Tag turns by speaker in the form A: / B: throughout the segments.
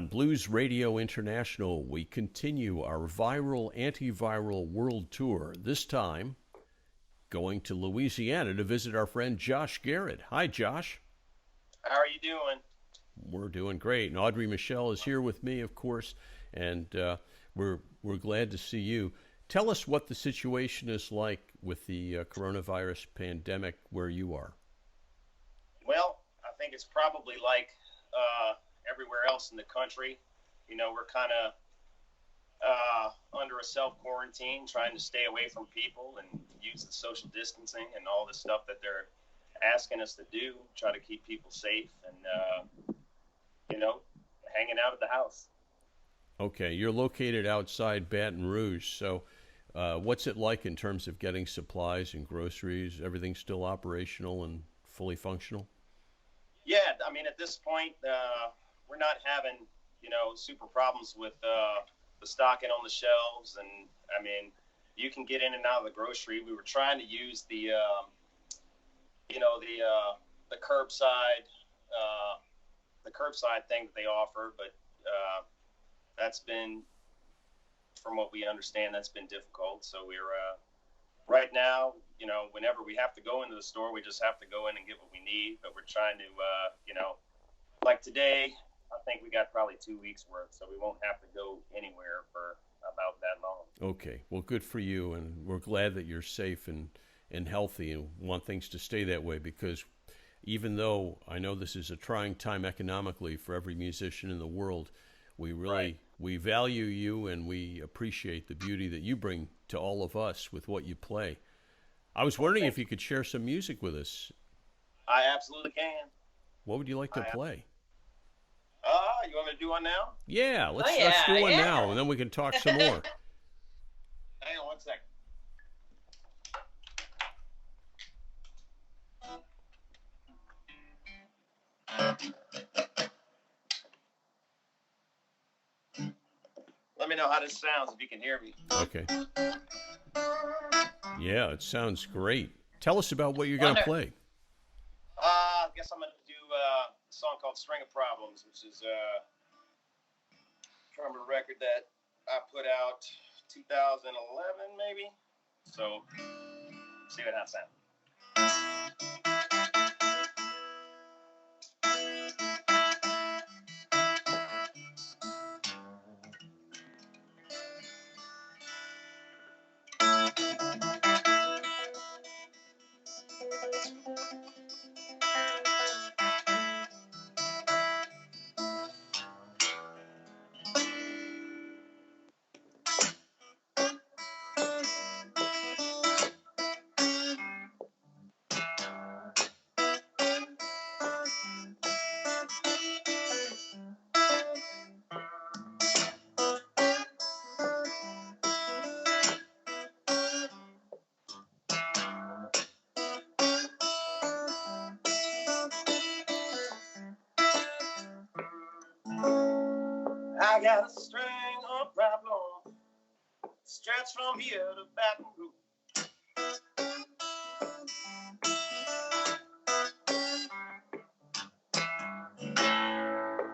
A: On Blues Radio International, we continue our viral antiviral world tour, this time going to Louisiana to visit our friend Josh Garrett. Hi, Josh.
B: How are you doing?
A: We're doing great. And Audrey Michelle is here with me, of course, and we're glad to see you. Tell us what the situation is like with the coronavirus pandemic where you are.
B: Well, I think it's probably like everywhere else in the country. You know, we're kind of under a self-quarantine, trying to stay away from people and use the social distancing and all the stuff that they're asking us to do, try to keep people safe and, hanging out at the house.
A: Okay, you're located outside Baton Rouge, so what's it like in terms of getting supplies and groceries? Everything still operational and fully functional?
B: Yeah, I mean, at this point, we're not having, super problems with the stocking on the shelves. And, I mean, you can get in and out of the grocery. We were trying to use the curbside thing that they offer, but that's been, from what we understand, that's been difficult. So we're right now, whenever we have to go into the store, we just have to go in and get what we need. But we're trying to, like today, I think we got probably 2 weeks worth, so we won't have to go anywhere for about that long.
A: Okay, well, good for you, and we're glad that you're safe and healthy and want things to stay that way, because even though I know this is a trying time economically for every musician in the world, we really we value you and we appreciate the beauty that you bring to all of us with what you play. I was wondering if you could share some music with us.
B: I absolutely can.
A: What would you like to play?
B: You want me to do one now?
A: Yeah, let's do one now, and then we can talk some more.
B: Hang on one second. Let me know how this sounds if you can hear me.
A: Okay. Yeah, it sounds great. Tell us about what you're going to play.
B: I guess I'm going to do a song called String of Problems, which is from a record that I put out 2011 maybe. So, see what that sounds. I got a string of problems, stretch from here to Baton Rouge.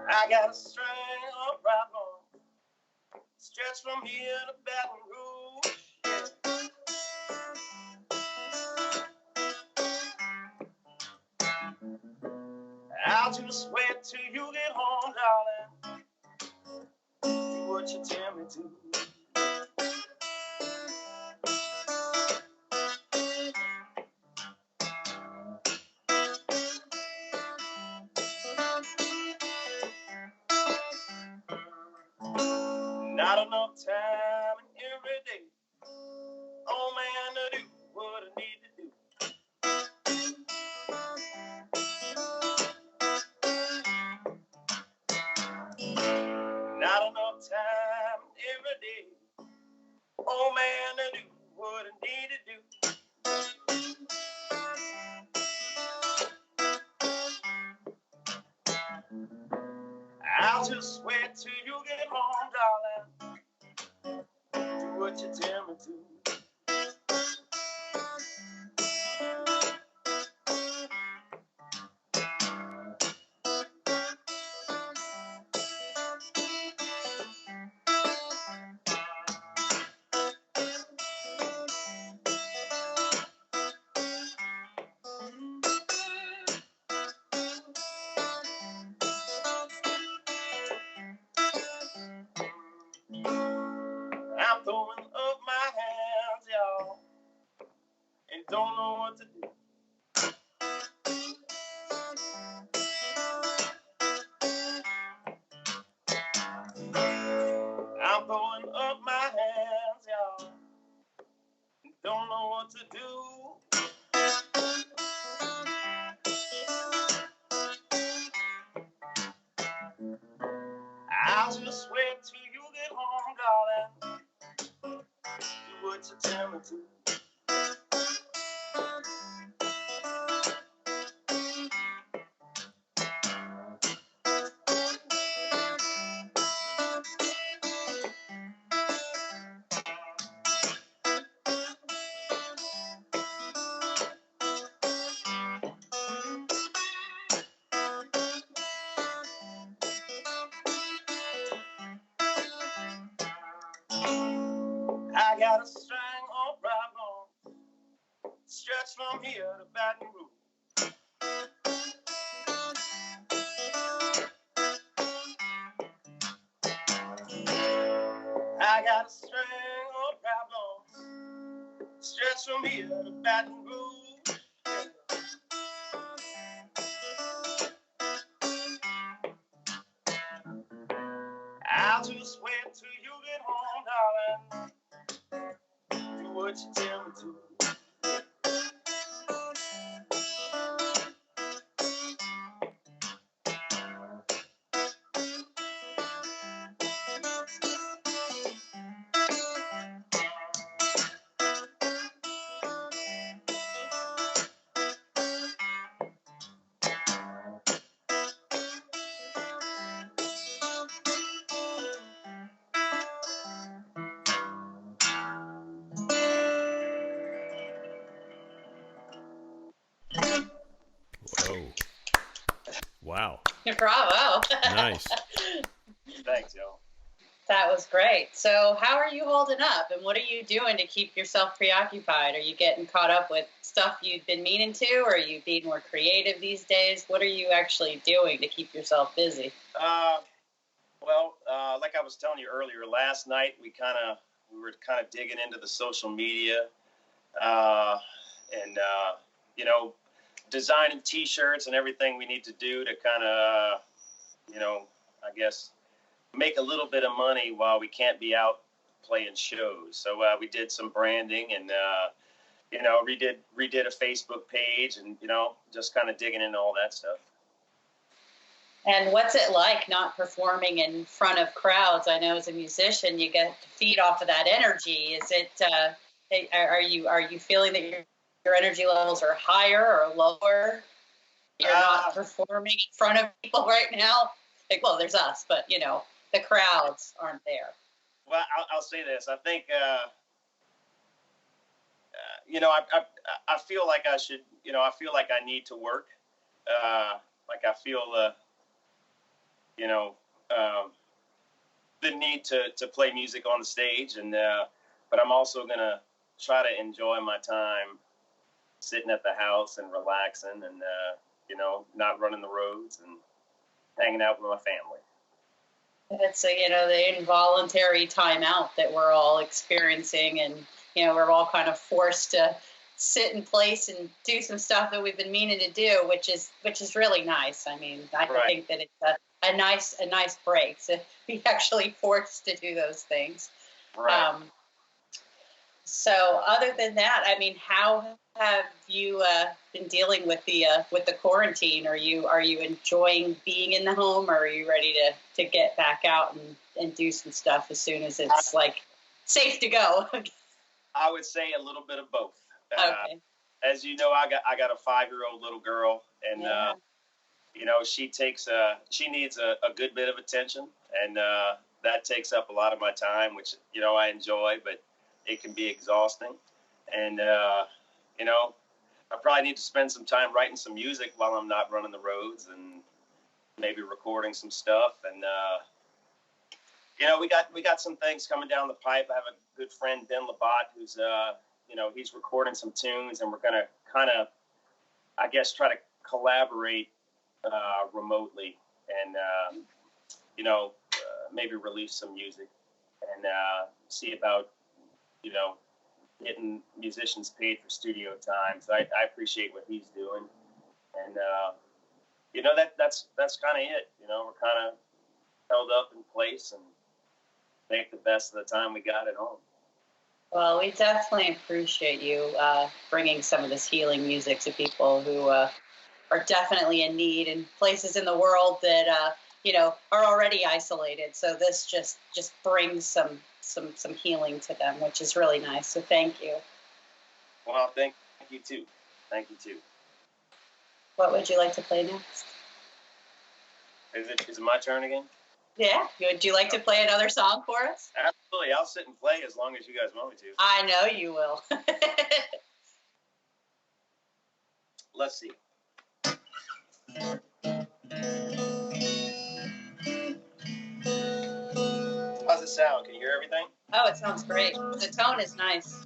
B: I got a string of problems, stretch from here to Baton Rouge. I'll just wait till you get home, darling. Do what you tell me to. Not enough time in every day. Oh man, to do what I need to do. Not enough time every day. Oh man, to do what I need to do. I'll just wait till you get home, darling. Do what you tell me to. don't know what to do. I'm throwing up my hands, y'all. Don't know what to do. I'll just wait till you get home, darling. Do what you tell me to. I got a string on problem, stretch from here to Baton Rouge. I got a string on problem, stretch from here to Baton Rouge. I'll just wait till you get home, darling. Do what you tell me to.
A: Whoa. Wow.
C: Bravo.
A: Nice.
B: Thanks, yo.
C: That was great. So how are you holding up, and what are you doing to keep yourself preoccupied? Are you getting caught up with stuff you've been meaning to, or are you being more creative these days? What are you actually doing to keep yourself busy?
B: Well, like I was telling you earlier, last night we were kind of digging into the social media, and you know, designing T-shirts and everything we need to do to kind of, you know, I guess make a little bit of money while we can't be out playing shows. So we did some branding and you know, redid a Facebook page, and you know, just kind of digging into all that stuff.
C: And what's it like not performing in front of crowds? I know as a musician, you get to feed off of that energy. Is it? Are you feeling that your energy levels are higher or lower? You're not performing in front of people right now. Like, well, there's us, but you know, the crowds aren't there.
B: Well, I'll say this. I think you know, I feel like I should. You know, I feel like I need to work. Like I feel you know, the need to play music on the stage, and but I'm also gonna try to enjoy my time sitting at the house and relaxing, and you know, not running the roads and hanging out with my family.
C: It's you know, the involuntary timeout that we're all experiencing, and you know, we're all kind of forced to sit in place and do some stuff that we've been meaning to do, which is really nice. I mean, I
B: Right.
C: think that it's a nice break to be actually forced to do those things.
B: Right.
C: So other than that, I mean, how have you been dealing with the quarantine? Are you enjoying being in the home, or are you ready to get back out and do some stuff as soon as it's like safe to go?
B: I would say a little bit of both.
C: Okay.
B: As you know, I got a 5-year-old little girl, and
C: Yeah.
B: you know, she needs a good bit of attention, and that takes up a lot of my time, which, you know, I enjoy, but it can be exhausting. And you know, I probably need to spend some time writing some music while I'm not running the roads, and maybe recording some stuff. And you know, we got some things coming down the pipe. I have a good friend, Ben Labat, who's you know, he's recording some tunes, and we're gonna kind of, I guess, try to collaborate remotely, and you know, maybe release some music, and see about, you know, getting musicians paid for studio time. So I appreciate what he's doing, and that's kind of it. We're kind of held up in place and make the best of the time we got at home.
C: Well, we definitely appreciate you bringing some of this healing music to people who are definitely in need in places in the world that are already isolated. So this just brings some healing to them, which is really nice. So thank you.
B: Well, thank you too. Thank you too.
C: What would you like to play next?
B: Is it my turn again?
C: Yeah. Would you like to play another song for us?
B: Absolutely. I'll sit and play as long as you guys want me to.
C: I know you will.
B: Let's see. How's it sound? Can you hear everything?
C: Oh, it sounds great. The tone is nice.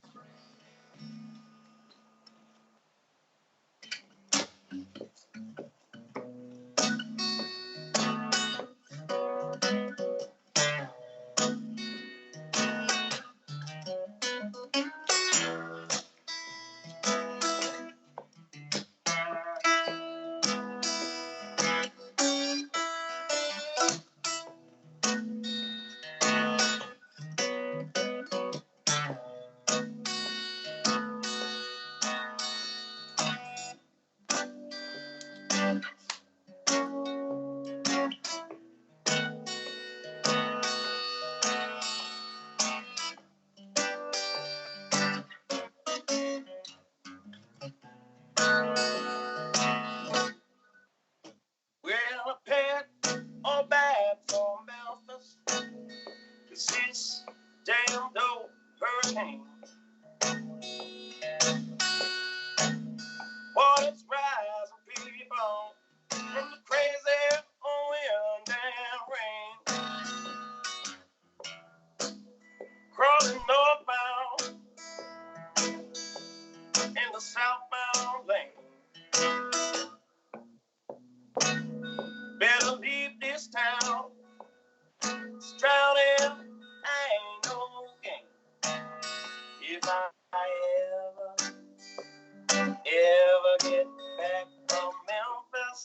B: Well, a pet or bad for Memphis, 'cause it's damn dope hurricane. Water's rising, people, from the crazy wind and rain. Crawling northbound in the southbound lane. Better leave this town. It's drowning, ain't no game. If I ever get back from Memphis,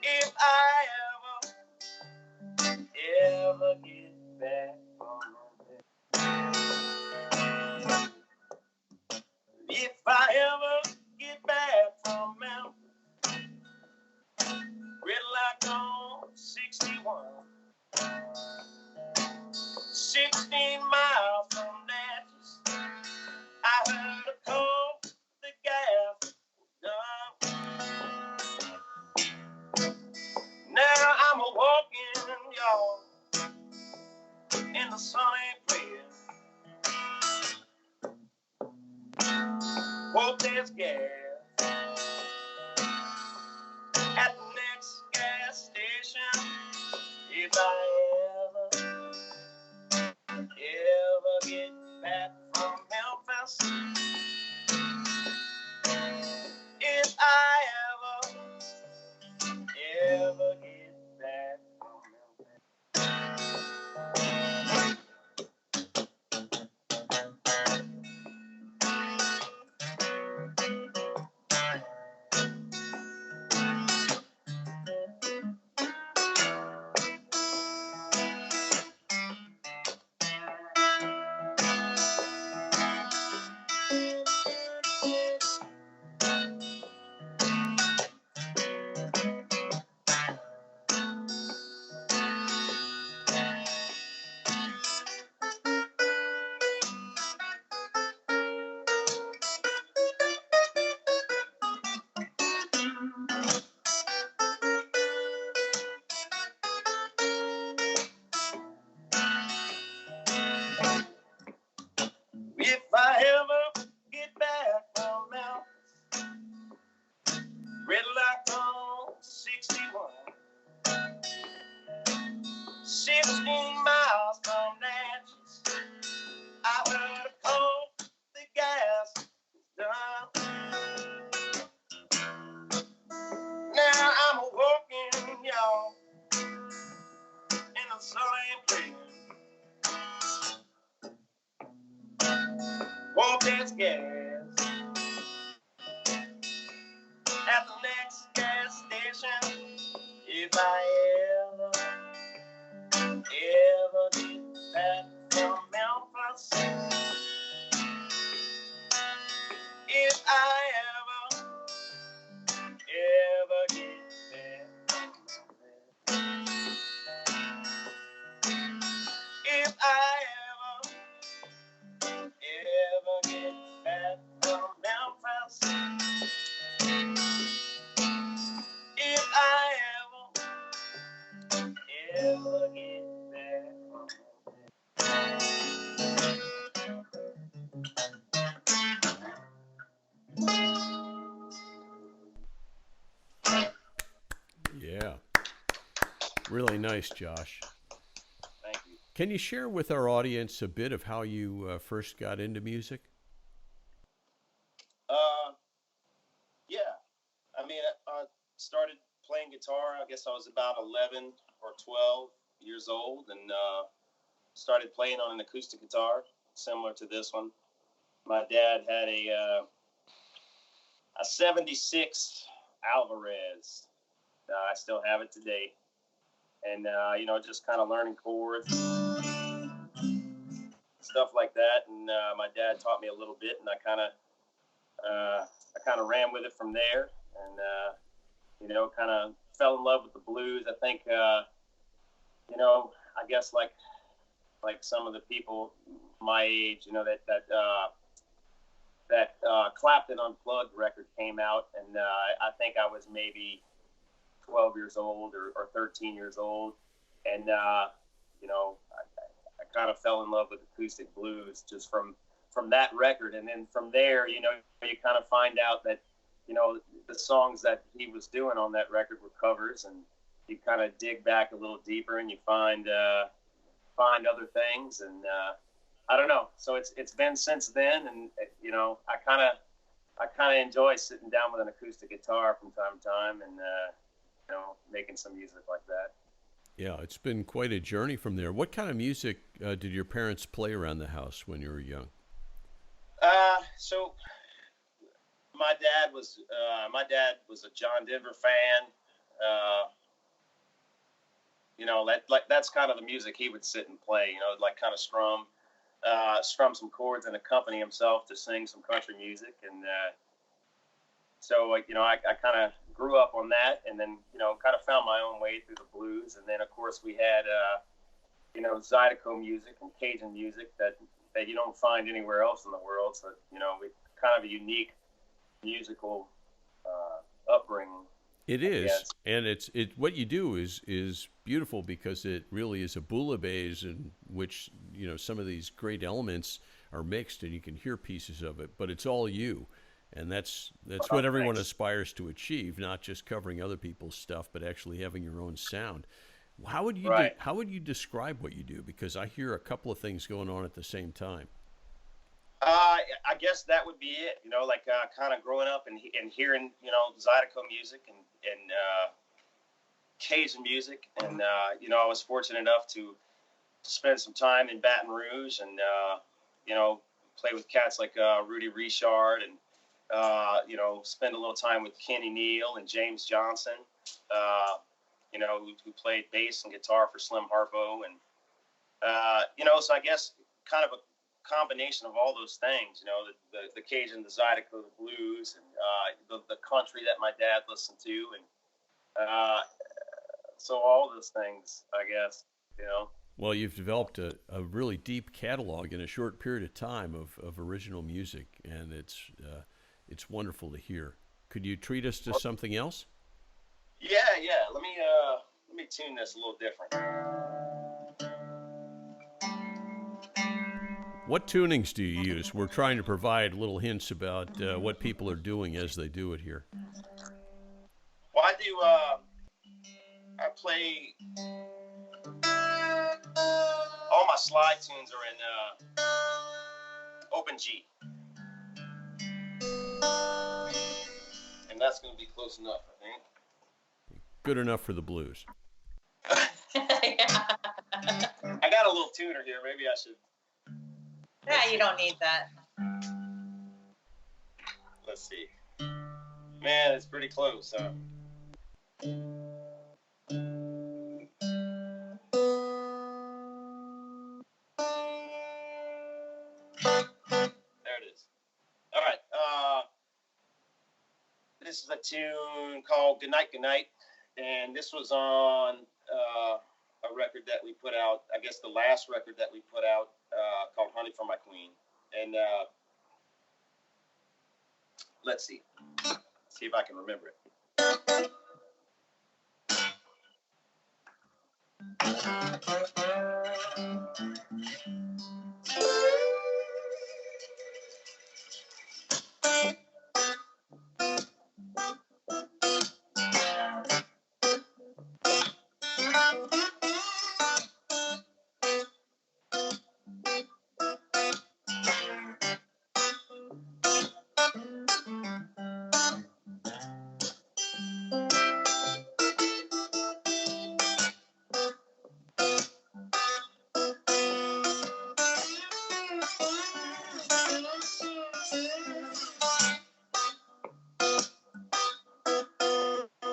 B: if I ever get back from Memphis, if I ever get back from Memphis, red light on 61, 16 miles from Natchez, I heard a call, the gas was done. Now I'm a walking, y'all, in the sunny place. Hope there's gas at the next gas station. If I ever get back from Memphis, if I ever get back from Memphis. If I ever get back from Memphis, red light on 61, 16 miles from Natchez, I heard a call, the gas was done. Now I'm a walking, y'all, in a sunny place. next gas. At the next gas station, if I ever get back from Memphis, if I ever get back from Memphis, if I ever get back from Memphis, if I ever get back from
A: Yeah. Really nice, Josh.
B: Thank you.
A: Can you share with our audience a bit of how you first got into music?
B: Yeah. I mean, I started playing guitar. I guess I was about 11 or 12 years old, and started playing on an acoustic guitar similar to this one. My dad had a 76 Alvarez. I still have it today. And, just kind of learning chords, stuff like that. And my dad taught me a little bit, and I kind of ran with it from there. And, kind of fell in love with the blues. I think, I guess like some of the people my age, that Clapton Unplugged record came out, and I think I was maybe 12 years old or 13 years old, and I kind of fell in love with acoustic blues just from that record. And then from there, you kind of find out that the songs that he was doing on that record were covers, and you kind of dig back a little deeper and you find other things, and I don't know. So it's been since then, and I kind of enjoy sitting down with an acoustic guitar from time to time, and making some music like that.
A: Yeah, it's been quite a journey from there. What kind of music did your parents play around the house when you were young?
B: So my dad was a John Denver fan. That's kind of the music he would sit and play. Like kind of strum some chords and accompany himself to sing some country music. And so I kind of grew up on that, and then kind of found my own way through the blues. And then of course we had Zydeco music and Cajun music that you don't find anywhere else in the world. So we kind of a unique musical upbringing.
A: It is, and it's what you do is beautiful, because it really is a bouillabaisse in which some of these great elements are mixed, and you can hear pieces of it, but it's all you, and that's what everyone aspires to achieve, not just covering other people's stuff, but actually having your own sound. How would you how would you describe what you do? Because I hear a couple of things going on at the same time.
B: I guess that would be it. Kind of growing up and hearing Zydeco music and Cajun music, and I was fortunate enough to spend some time in Baton Rouge, and play with cats like Rudy Richard, and spend a little time with Kenny Neal and James Johnson, who played bass and guitar for Slim Harpo, and so I guess kind of a combination of all those things, the Cajun, the Zydeco, the blues, and the country that my dad listened to, and so all those things, I guess.
A: Well, you've developed a really deep catalog in a short period of time of original music, and it's wonderful to hear. Could you treat us to something else?
B: Yeah. Let me tune this a little different.
A: What tunings do you use? We're trying to provide little hints about what people are doing as they do it here.
B: Well, I play, all my slide tunes are in open G. And that's going to be close enough, I think.
A: Good enough for the blues.
C: Yeah.
B: I got a little tuner here. Maybe I should.
C: Yeah, you don't need that.
B: Let's see. Man, it's pretty close, huh? There it is. All right. This is a tune called Goodnight Goodnight, and this was on a record that we put out, I guess the last record that we put out, called Honey for My Queen. And let's see if I can remember it.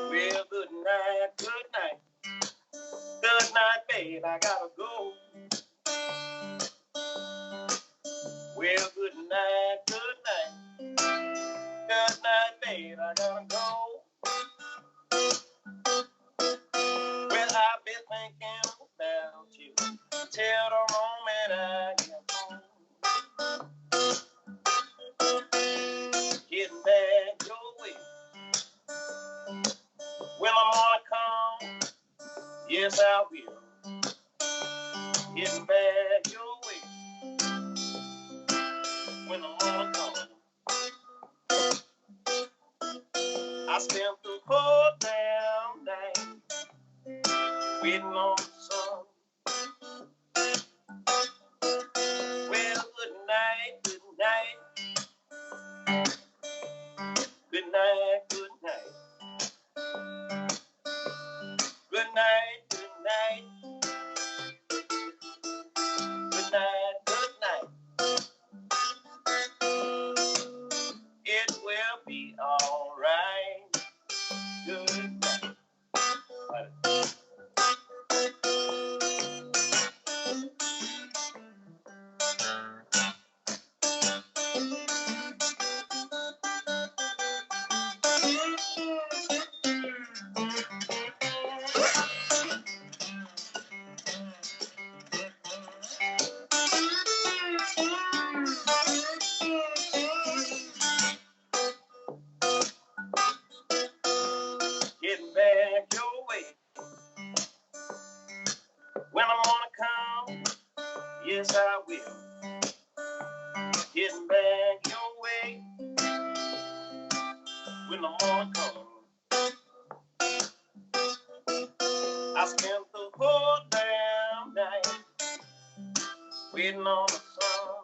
B: Well, good night, good night. Good night, babe, I gotta go. Well, good night, good night. Good night, babe, I gotta go. Well, I've been thinking about you till the moment I get home. Getting back your way. Well, I'm gonna come. Yes, I will. Getting back your way. When I'm gonna come. I spent the whole damn night waiting on the sun. Well, good night, good night. Good night, good night. Good night, good night. Good night, good night. It will be alright. Good night. Getting back your way. When I'm gonna come, yes I will. Getting back your way. When I'm gonna come. I spent the whole damn night waiting on the sun.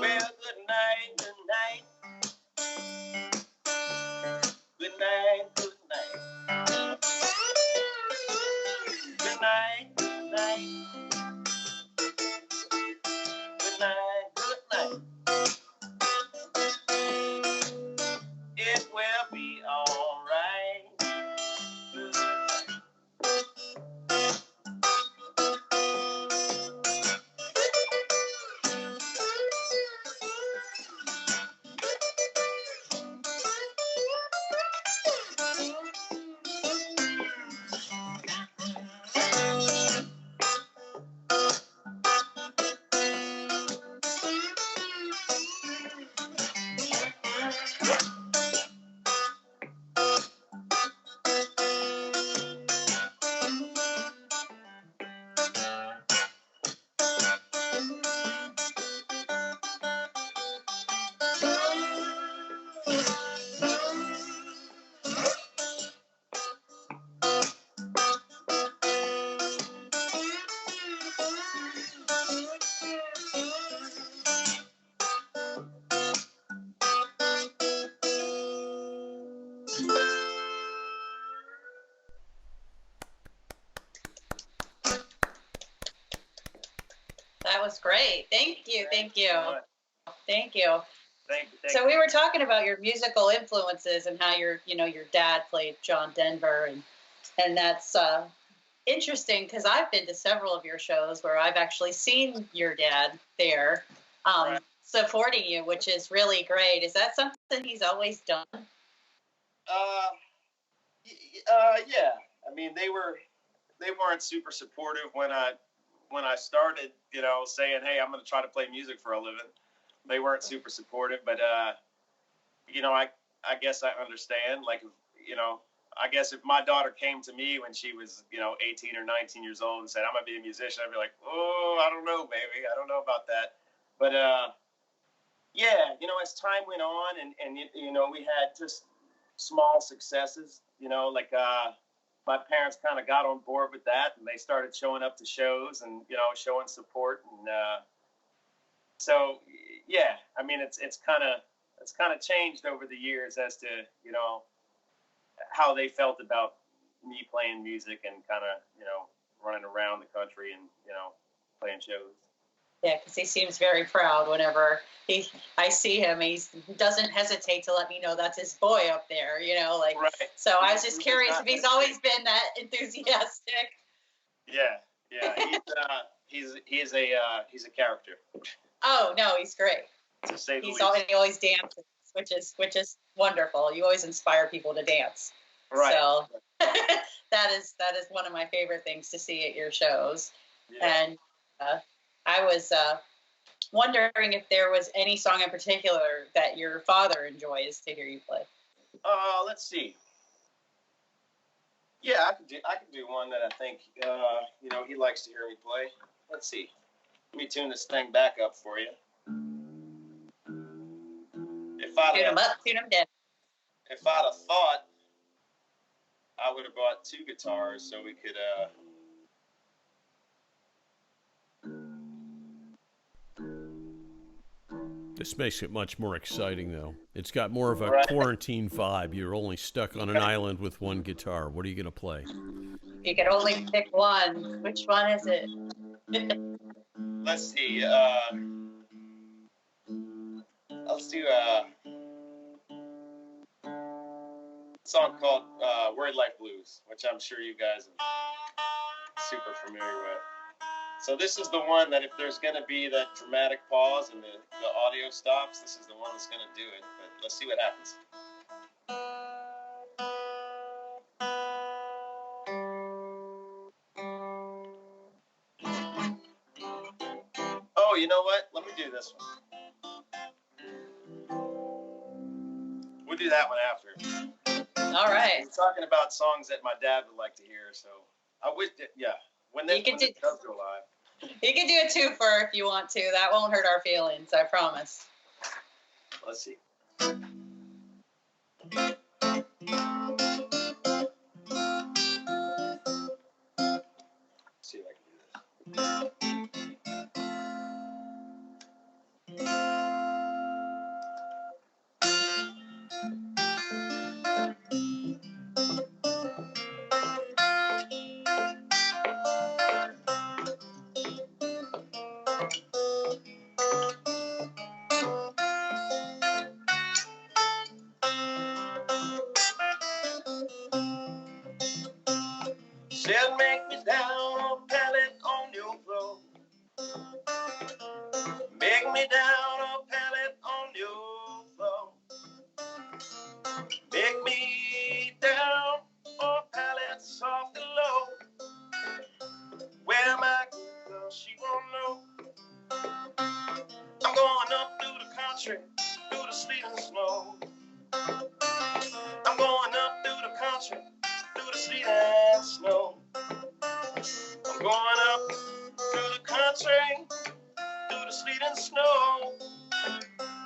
B: Well, good night, good night. Good night, good night. Good night, good night. Good night, good night. It will be alright. Good night.
C: That was great. Thank you. Thank you. Thank you.
B: Thank
C: So
B: you.
C: we were talking about your musical influences and how your dad played John Denver, and that's interesting because I've been to several of your shows where I've actually seen your dad there,
B: Right.
C: supporting you, which is really great. Is that something he's always done?
B: Yeah. I mean, they weren't super supportive when I started, saying, "Hey, I'm going to try to play music for a living." They weren't super supportive, but I guess I understand. Like, I guess if my daughter came to me when she was, 18 or 19 years old and said, "I'm going to be a musician," I'd be like, "Oh, I don't know, baby. I don't know about that." But yeah, as time went on, and we had just small successes. Like my parents kind of got on board with that, and they started showing up to shows and showing support, and so yeah, I mean it's kind of changed over the years as to how they felt about me playing music and kind of running around the country and playing shows.
C: Yeah, because he seems very proud whenever I see him. He doesn't hesitate to let me know that's his boy up there.
B: Right.
C: So I was just curious if he's always been that enthusiastic.
B: Yeah. He's a character.
C: Oh no, he's great.
B: To say the least.
C: He always dances, which is wonderful. You always inspire people to dance.
B: Right.
C: So that is one of my favorite things to see at your shows.
B: Yeah.
C: And I was wondering if there was any song in particular that your father enjoys to hear you play.
B: Let's see. Yeah, I could do one that I think he likes to hear me play. Let's see. Let me tune this thing back up for you.
C: Tune them up, tune them down.
B: If I'd have thought, I would have bought 2 guitars so we could.
A: This makes it much more exciting, though. It's got more of a quarantine vibe. You're only stuck on an island with one guitar. What are you going to play?
C: You can only pick one. Which one is it?
B: Let's see. Let's do a song called Word Life Blues, which I'm sure you guys are super familiar with. So this is the one that if there's going to be that dramatic pause and the audio stops, this is the one that's going to do it. But let's see what happens. Oh, you know what? Let me do this one. We'll do that one after.
C: All right.
B: We're talking about songs that my dad would like to hear, so I wish that, yeah. When it does go live.
C: You can do a twofer if you want to. That won't hurt our feelings, I promise.
B: Let's see. See if I can do this. Said make me down a pallet on your floor. Make me down a pallet on your floor. Make me down a pallet soft and low. Where my girl, she won't know. I'm going up through the country, through the sleet and snow. I'm going up through the country, through the sleet and snow. I'm going up through the country, through the sleet and snow.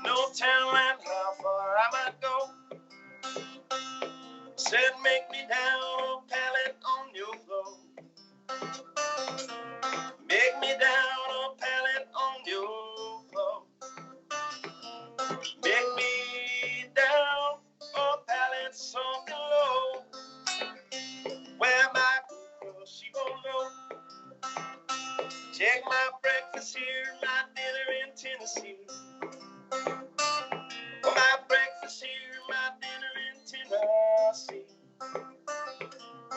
B: No telling how far I might go. Said make me down a pallet on your floor. Make me down a pallet on your floor. Make me down a pallet soft and low. Where my girl, she won't know. Take my breakfast here, my dinner in Tennessee.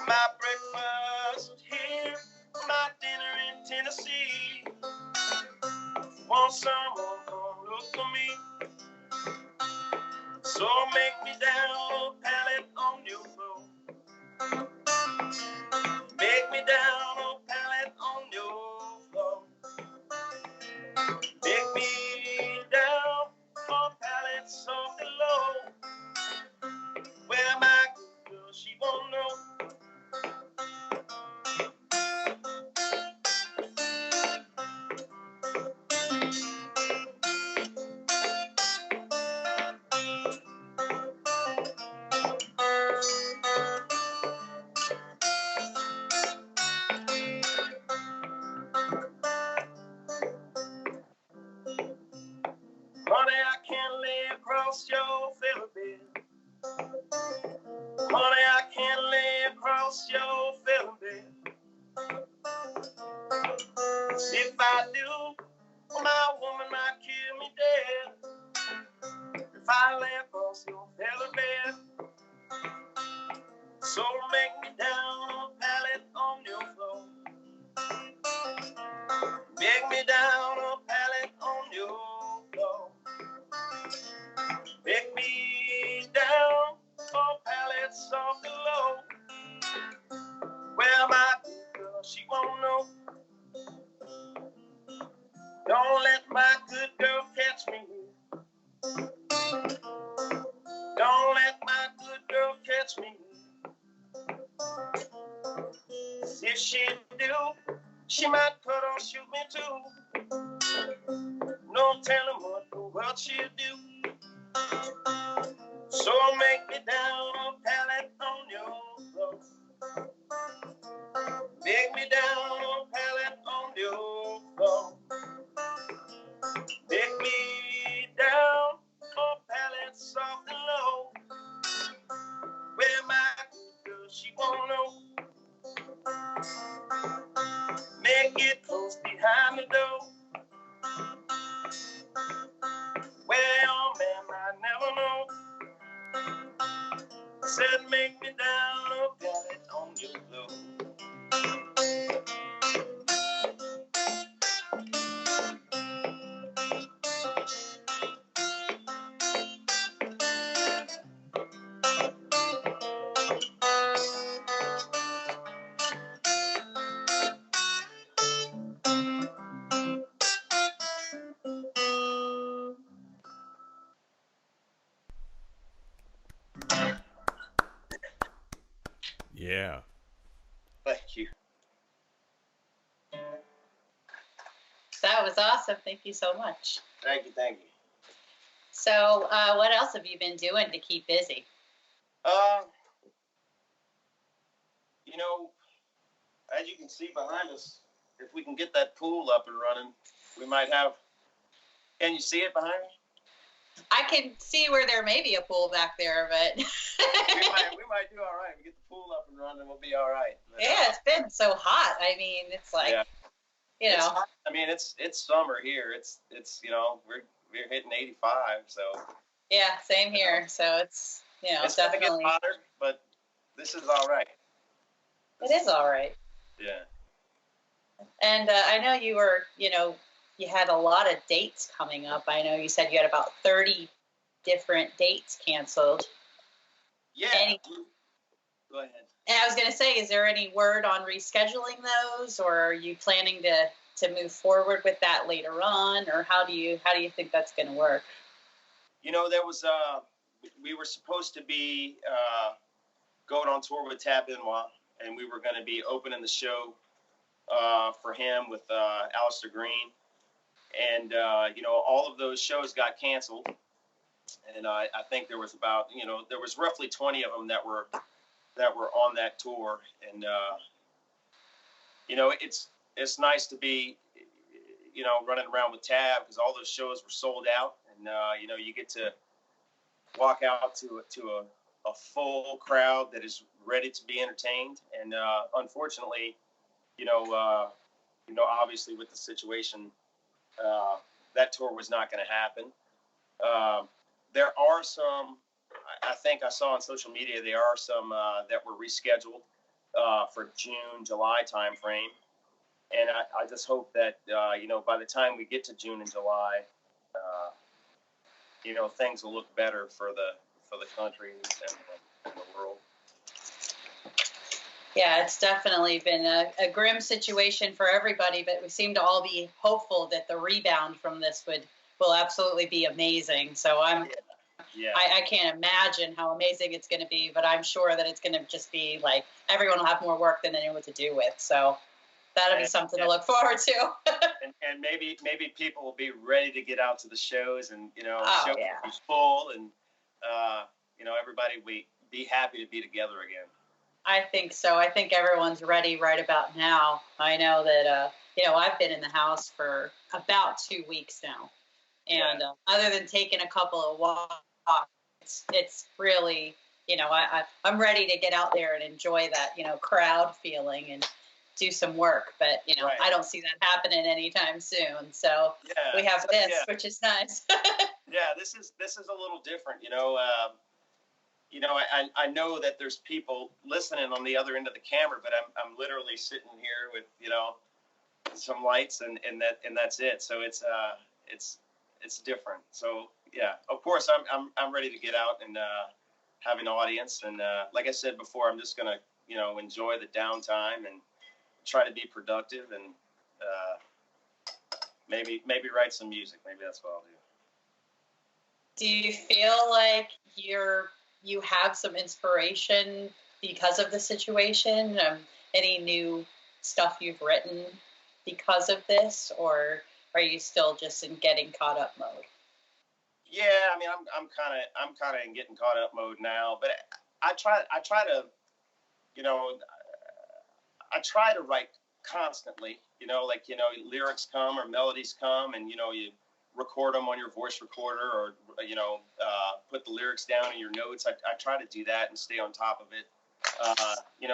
B: My breakfast here, my dinner in Tennessee. Want someone come look for me? So make me down a pallet on your floor. Make me down a pallet on your floor. Make me down a pallet soft and low. Where my good girl, she won't know. Honey, I can't lay across your feather bed. Honey, I can't lay across your feather bed. If I do, my woman might kill me dead. If I lay across your feather bed, so make me down a pallet on your floor. Make me down a pallet on your floor. Make me down a pallet soft and low. Well, my good girl, she won't know. Don't let my good girl catch me. Don't let my good girl catch me. If she do, she might cut or shoot me too. No telling what the world she'll do. So make me down a pallet on your floor. Make me down a pallet on your floor. Make me down a pallet soft and low. Where my good girl, she won't know. Make it close behind the door. Where your man might never know. Said make me down a pallet on your floor.
A: Yeah.
B: Thank you.
C: That was awesome. Thank you so much.
B: Thank you. Thank you.
C: So, what else have you been doing to keep busy?
B: You know, as you can see behind us, if we can get that pool up and running, we might have. Can you see it behind me?
C: I can see where there may be a pool back there, but
B: we might do all right. We get the pool up and running, we'll be all right. But,
C: yeah, it's been so hot. I mean, it's like,
B: yeah.
C: you know.
B: Hot. I mean, it's summer here. It's you know, we're hitting 85, so.
C: Yeah, same here. So it's, you know,
B: it's
C: definitely.
B: gonna get hotter, but this is all right.
C: It is all right.
B: Yeah.
C: And I know you were, you know, you had a lot of dates coming up. I know you said you had about 30 different dates canceled.
B: Yeah. Go ahead.
C: And I was going to say, is there any word on rescheduling those, or are you planning to move forward with that later on, or how do you think that's going to work?
B: You know, there was we were supposed to be going on tour with Tab Benoit, and we were going to be opening the show for him with Alistair Green. And, you know, all of those shows got canceled. And I think there was about, you know, there was roughly 20 of them that were on that tour. And, you know, it's nice to be, you know, running around with Tab because all those shows were sold out. And, you know, you get to walk out to a full crowd that is ready to be entertained. And unfortunately, you know, obviously with the situation, that tour was not going to happen. There are some, I think I saw on social media, there are some that were rescheduled. for June, July timeframe. And I just hope that, by the time we get to June and July, things will look better for the country and the world.
C: Yeah, it's definitely been a grim situation for everybody, but we seem to all be hopeful that the rebound from this will absolutely be amazing. So I can't imagine how amazing it's going to be, but I'm sure that it's going to just be like everyone will have more work than they know what to do with. So that'll be something to look forward to.
B: and maybe people will be ready to get out to the shows, and shows will be full, and everybody will be happy to be together again.
C: I think so. I think everyone's ready right about now. I know that I've been in the house for about 2 weeks now, and other than taking a couple of walks, it's really I'm ready to get out there and enjoy that crowd feeling and do some work, but right. I don't see that happening anytime soon. So we have this, which is nice.
B: This is a little different. I know that there's people listening on the other end of the camera, but I'm literally sitting here with some lights and that's it. So it's different. So of course I'm ready to get out and have an audience, and like I said before, I'm just gonna enjoy the downtime and try to be productive, and maybe write some music. Maybe that's what I'll do.
C: Do you feel like you have some inspiration because of the situation? Any new stuff you've written because of this, or are you still just in getting caught up mode?
B: Yeah, I mean, I'm kind of in getting caught up mode now, but I try to, I try to write constantly, lyrics come or melodies come, and, you record them on your voice recorder, or, put the lyrics down in your notes. I try to do that and stay on top of it.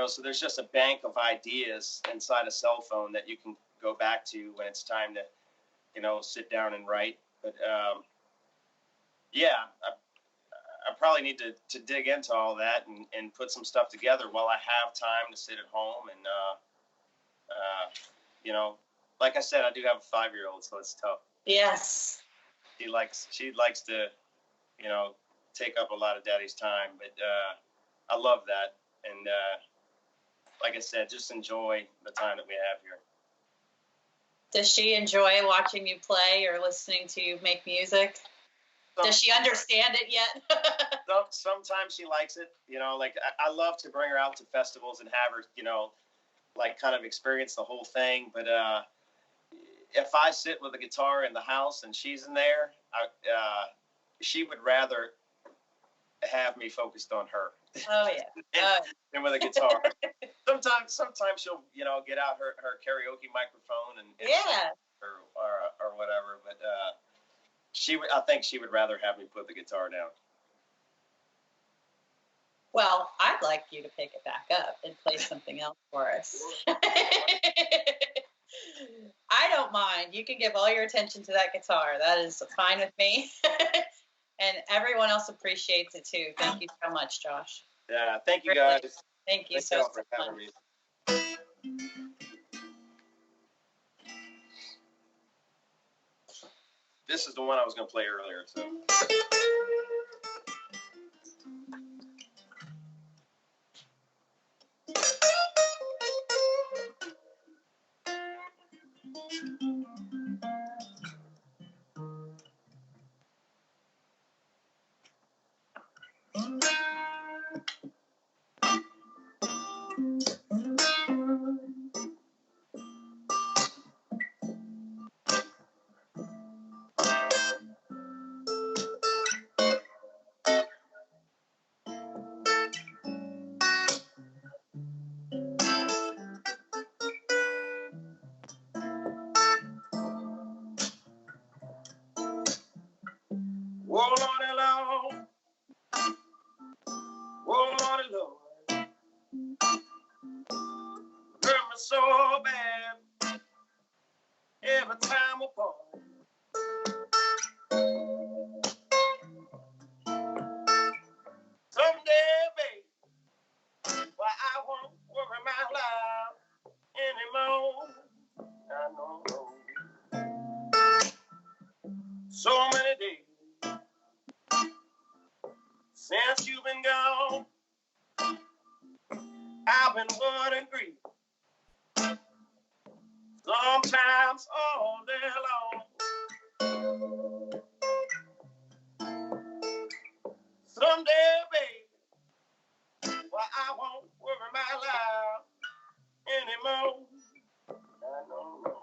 B: So there's just a bank of ideas inside a cell phone that you can go back to when it's time to, sit down and write. But, I probably need to dig into all that and put some stuff together while I have time to sit at home. And, like I said, I do have a 5-year-old, so it's tough.
C: Yes.
B: She likes to, take up a lot of daddy's time, but I love that. And like I said, just enjoy the time that we have here.
C: Does she enjoy watching you play or listening to you make music? Does she understand it yet?
B: Sometimes she likes it. I love to bring her out to festivals and have her, kind of experience the whole thing. But if I sit with a guitar in the house and she's in there, she would rather have me focused on her.
C: Oh yeah.
B: than with a guitar. Sometimes she'll get out her karaoke microphone and or whatever. But I think she would rather have me put the guitar down.
C: Well, I'd like you to pick it back up and play something else for us. I don't mind. You can give all your attention to that guitar. That is fine with me. And everyone else appreciates it too. Thank you so much, Josh.
B: Yeah, thank you guys.
C: Thank you so much.
B: Having me. This is the one I was going to play earlier. So. Whoa, Lordy, Lord. Whoa, Lordy, Lord. Hurt me so bad every time apart. Someday, babe, why I won't worry my life anymore. I don't know. So many days since you've been gone, I've been wondering grief. Sometimes all day long. Someday, baby, well, I won't worry my life anymore. I don't know.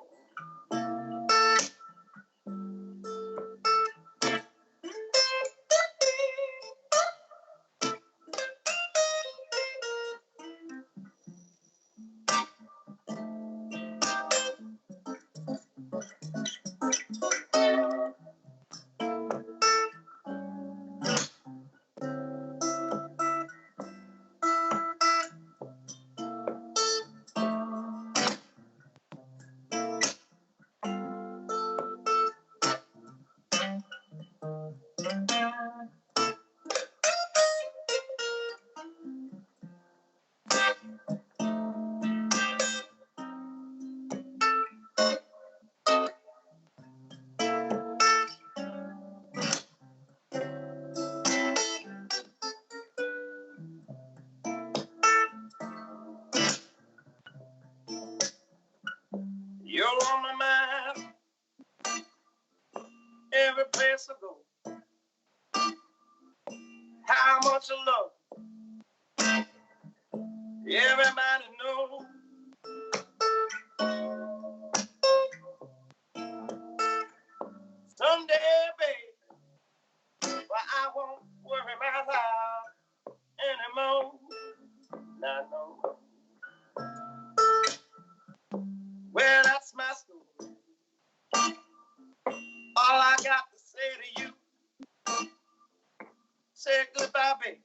B: You're on my mind every place I go. How much I love everybody knows. Someday, baby, well, I won't worry my life anymore. I know. Well, that's my story. All I got to say to you, say goodbye, baby.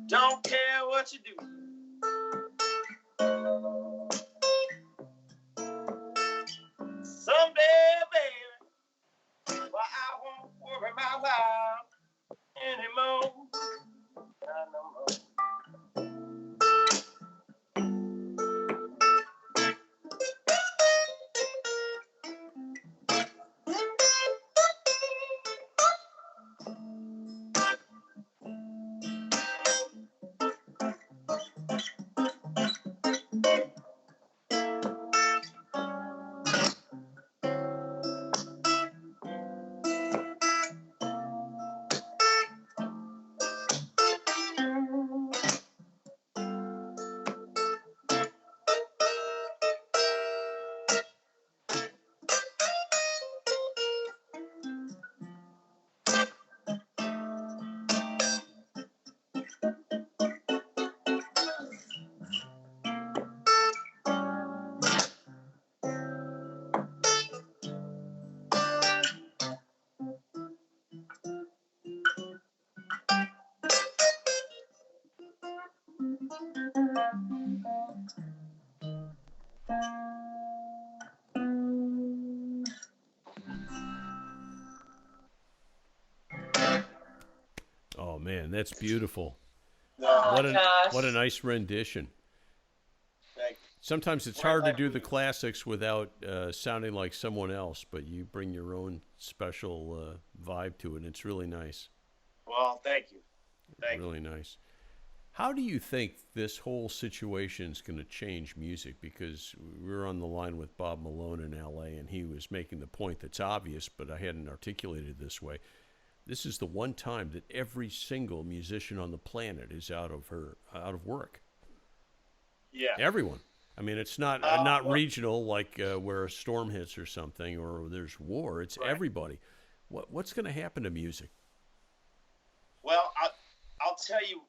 B: Don't care what you do. Someday, baby, well, I won't worry my life anymore. I know.
A: Oh man, that's beautiful.
C: Oh
A: What
C: my
A: a
C: gosh.
A: what a nice rendition.
B: Thank you.
A: Sometimes it's hard to do the classics without sounding like someone else, but you bring your own special vibe to it, and it's really nice.
B: Well, thank you. Thank you.
A: Really nice. How do you think this whole situation is going to change music? Because we were on the line with Bob Malone in L.A., and he was making the point that's obvious, but I hadn't articulated it this way. This is the one time that every single musician on the planet is out of work.
B: Yeah.
A: Everyone. I mean, it's not
B: well,
A: regional like where a storm hits or something, or there's war. It's
B: right.
A: everybody. What's going to happen to music?
B: Well, I'll tell you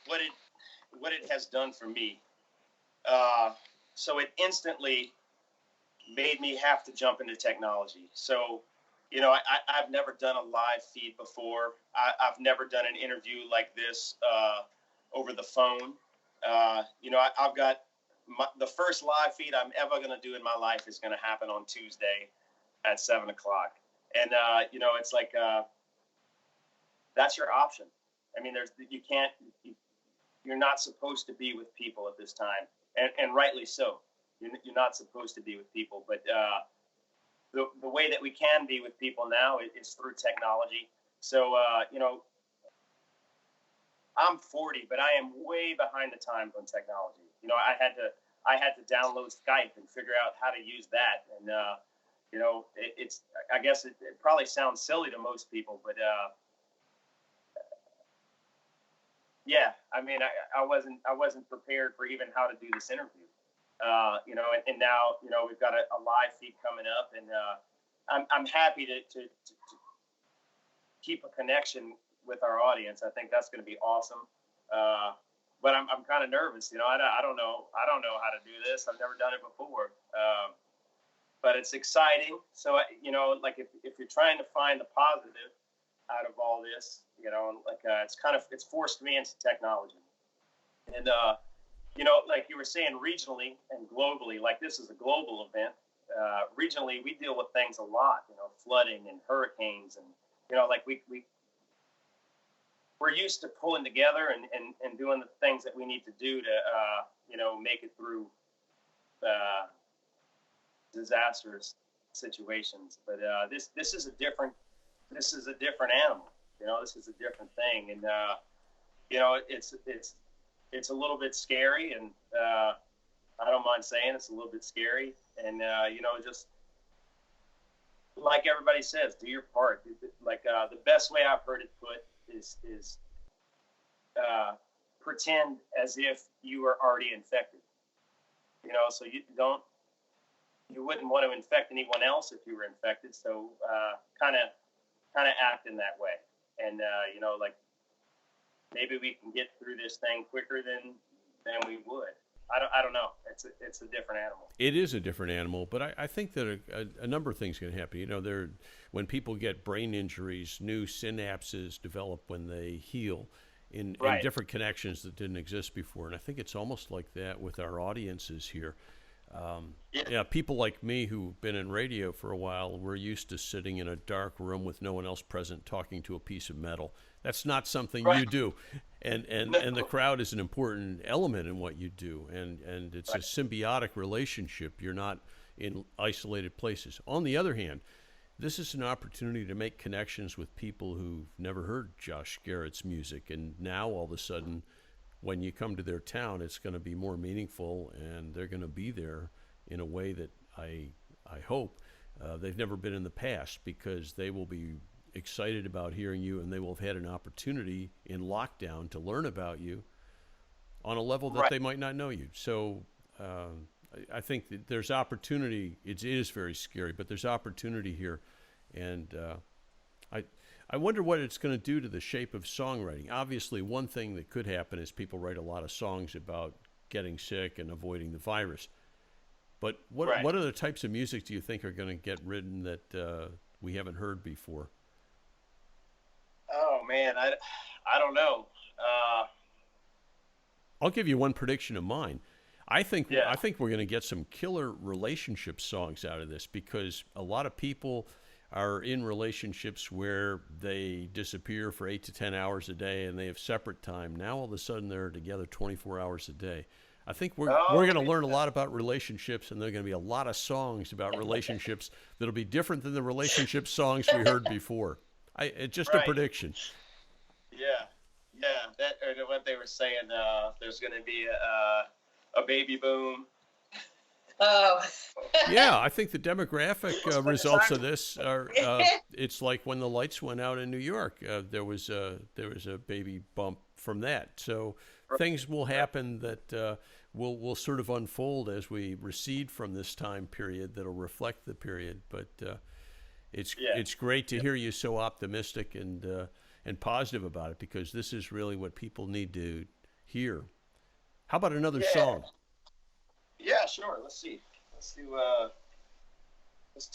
B: what it has done for me. So it instantly made me have to jump into technology. So, you know, I've never done a live feed before. I've never done an interview like this over the phone. You know, I've got the first live feed I'm ever going to do in my life is going to happen on Tuesday at 7:00. And, you know, it's like, that's your option. I mean, you're not supposed to be with people at this time, and rightly so. You're not supposed to be with people, but the way that we can be with people now is through technology. So, I'm 40, but I am way behind the times on technology. I had to download Skype and figure out how to use that. And, I guess it probably sounds silly to most people, but, yeah, I mean, I wasn't prepared for even how to do this interview. And now, we've got a live feed coming up, and I'm happy to keep a connection with our audience. I think that's going to be awesome. But I'm kind of nervous. I don't know how to do this. I've never done it before. But it's exciting. So, like if you're trying to find the positive out of all this, it's forced me into technology. And, like you were saying, regionally and globally, like this is a global event. Regionally, we deal with things a lot, flooding and hurricanes. And, we're used to pulling together and doing the things that we need to do to, make it through disastrous situations. But this is a different animal. This is a different thing, and it's a little bit scary, and I don't mind saying it's a little bit scary, and just like everybody says, do your part. Like the best way I've heard it put is pretend as if you were already infected. So you wouldn't want to infect anyone else if you were infected. So kind of act in that way, and like maybe we can get through this thing quicker than we would. I don't know. It's a different animal.
A: It is a different animal, but I think that a number of things can happen. When people get brain injuries, new synapses develop when they heal in different connections that didn't exist before. And I think it's almost like that with our audiences here. People like me who've been in radio for a while, we're used to sitting in a dark room with no one else present talking to a piece of metal. That's not something you do. And the crowd is an important element in what you do. And it's a symbiotic relationship. You're not in isolated places. On the other hand, this is an opportunity to make connections with people who've never heard Josh Garrett's music. And now all of a sudden, when you come to their town, it's going to be more meaningful, and they're going to be there in a way that I hope they've never been in the past, because they will be excited about hearing you, and they will have had an opportunity in lockdown to learn about you on a level that they might not know you. So I think that there's opportunity. It is very scary, but there's opportunity here, and I wonder what it's going to do to the shape of songwriting. Obviously, one thing that could happen is people write a lot of songs about getting sick and avoiding the virus. But what other types of music do you think are going to get written that we haven't heard before?
B: Oh man, I don't know.
A: I'll give you one prediction of mine. I think we're going to get some killer relationship songs out of this, because a lot of people are in relationships where they disappear for 8 to 10 hours a day and they have separate time. Now all of a sudden they're together 24 hours a day. I think we're going to learn a lot about relationships, and there are going to be a lot of songs about relationships that'll be different than the relationship songs we heard before. It's just a prediction.
B: Yeah. That or what they were saying. There's going to be a baby boom.
C: Oh.
A: Yeah, I think the demographic results of this are. It's like when the lights went out in New York. There was a baby bump from that. So things will happen that will sort of unfold as we recede from this time period. That'll reflect the period. But it's great to hear you so optimistic and positive about it, because this is really what people need to hear. How about another song?
B: Yeah, sure. Let's see. Let's do. Let's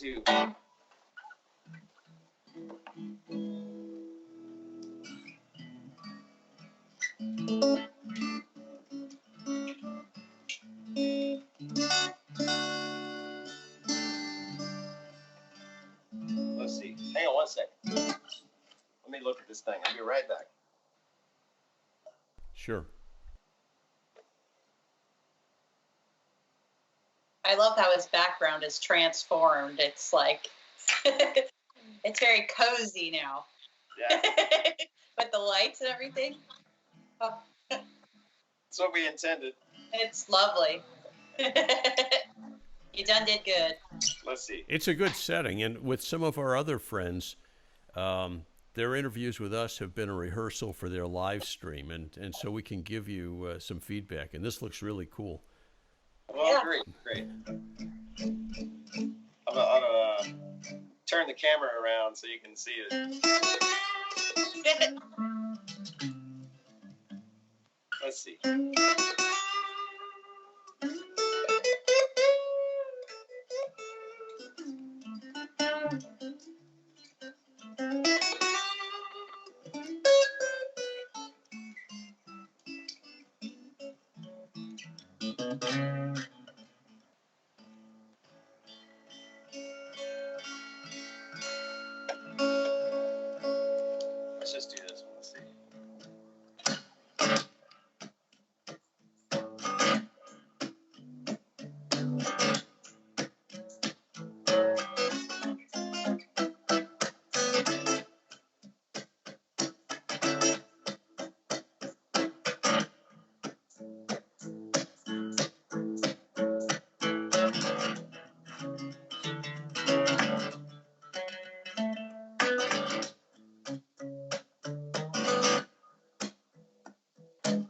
B: see. Hang on one second. Let me look at this thing. I'll be right back.
A: Sure.
C: I love how his background is transformed. It's like it's very cozy now.
B: Yeah,
C: With the lights and everything. Oh,
B: that's what we intended.
C: it's lovely. You done did good.
B: Let's see.
A: It's a good setting, and with some of our other friends, their interviews with us have been a rehearsal for their live stream, and so we can give you some feedback. And this looks really cool.
B: Well,
C: Yeah.
B: great. I'm gonna turn the camera around so you can see it. Let's see. Let's just do this one. Let's see.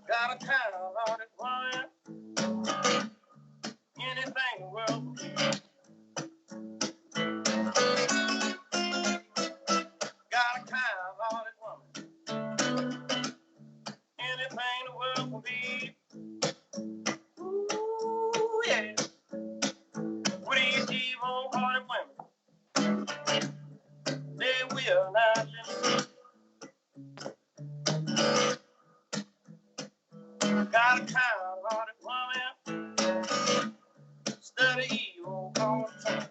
B: Got a kind-hearted woman, anything will be. Got a kind-hearted woman, anything the world will be. Ooh, yeah. With these evil-hearted women, they will not let me. Got a kind-hearted woman, study evil all the time.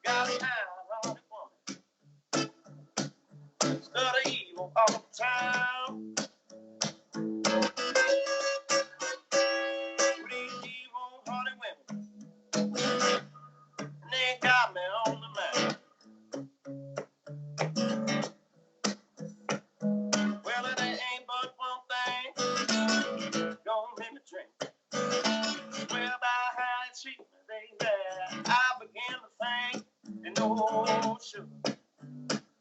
B: Got a kind-hearted woman, study evil all the time. With these evil-hearted women, they got me on the map. Well, it ain't but one thing gonna make me drink. Well, by how they treat me, baby, I began to think they know sugar.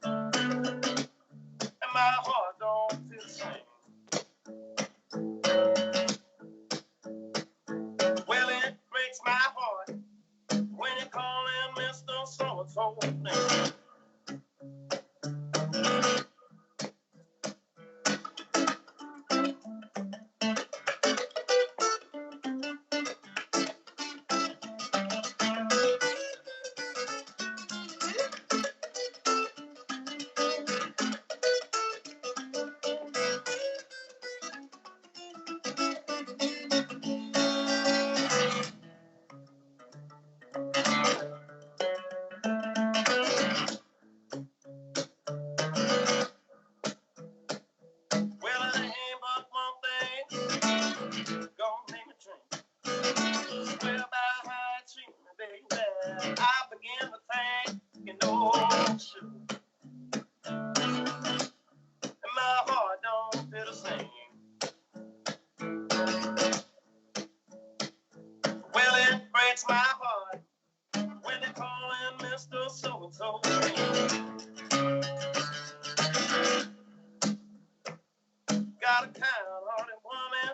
B: And my heart don't feel the same. Well, it breaks my heart when you call him Mr. So-and-so name. Well, it ain't but one thing gonna make me drink. Well, by how it treat me, baby, I began to think, you know, sugar. And my heart don't feel the same. Well, it breaks my heart when they call him Mr. So-and-so. Got a kind-hearted woman.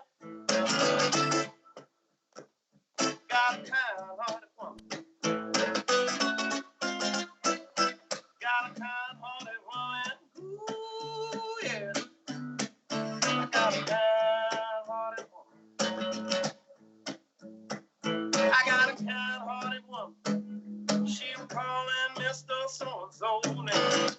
B: Got a kind-hearted woman. Got a kind-hearted woman. Ooh, yeah. Got a kind-hearted woman. I got a kind-hearted woman. She was calling Mr. So-and-so name.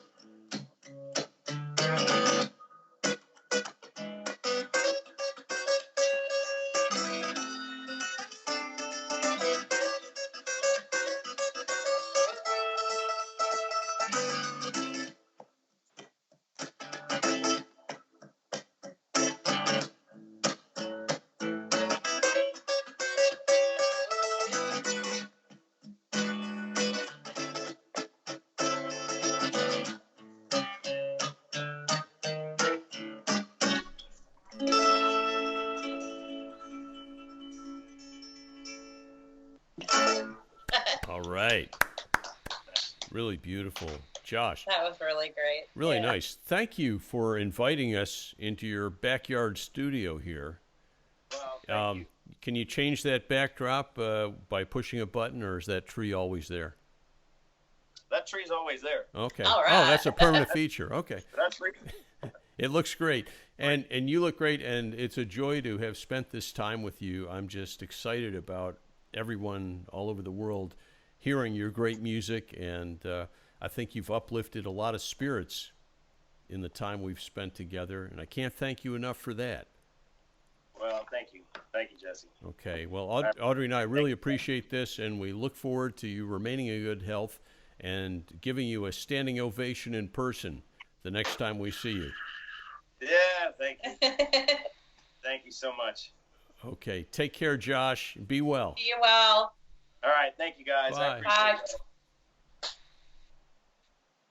A: right. Really beautiful. Josh.
C: That was really great.
A: Really nice. Thank you for inviting us into your backyard studio here.
B: Well, thank you.
A: Can you change that backdrop by pushing a button, or is that tree always there?
B: That tree's always there.
A: Okay.
C: All
A: Oh,
C: right.
A: that's a permanent feature. Okay.
B: That tree.
A: It looks great. And you look great, and it's a joy to have spent this time with you. I'm just excited about everyone all over the world hearing your great music, and I think you've uplifted a lot of spirits in the time we've spent together, and I can't thank you enough for that.
B: Well, thank you. Thank you, Jesse.
A: Okay. Well, Audrey and I really appreciate this, and we look forward to you remaining in good health and giving you a standing ovation in person the next time we see you.
B: Yeah, thank you. Thank you so much.
A: Okay. Take care, Josh. Be well.
C: Be well.
B: All right. Thank you, guys.
A: Bye.
B: I appreciate it.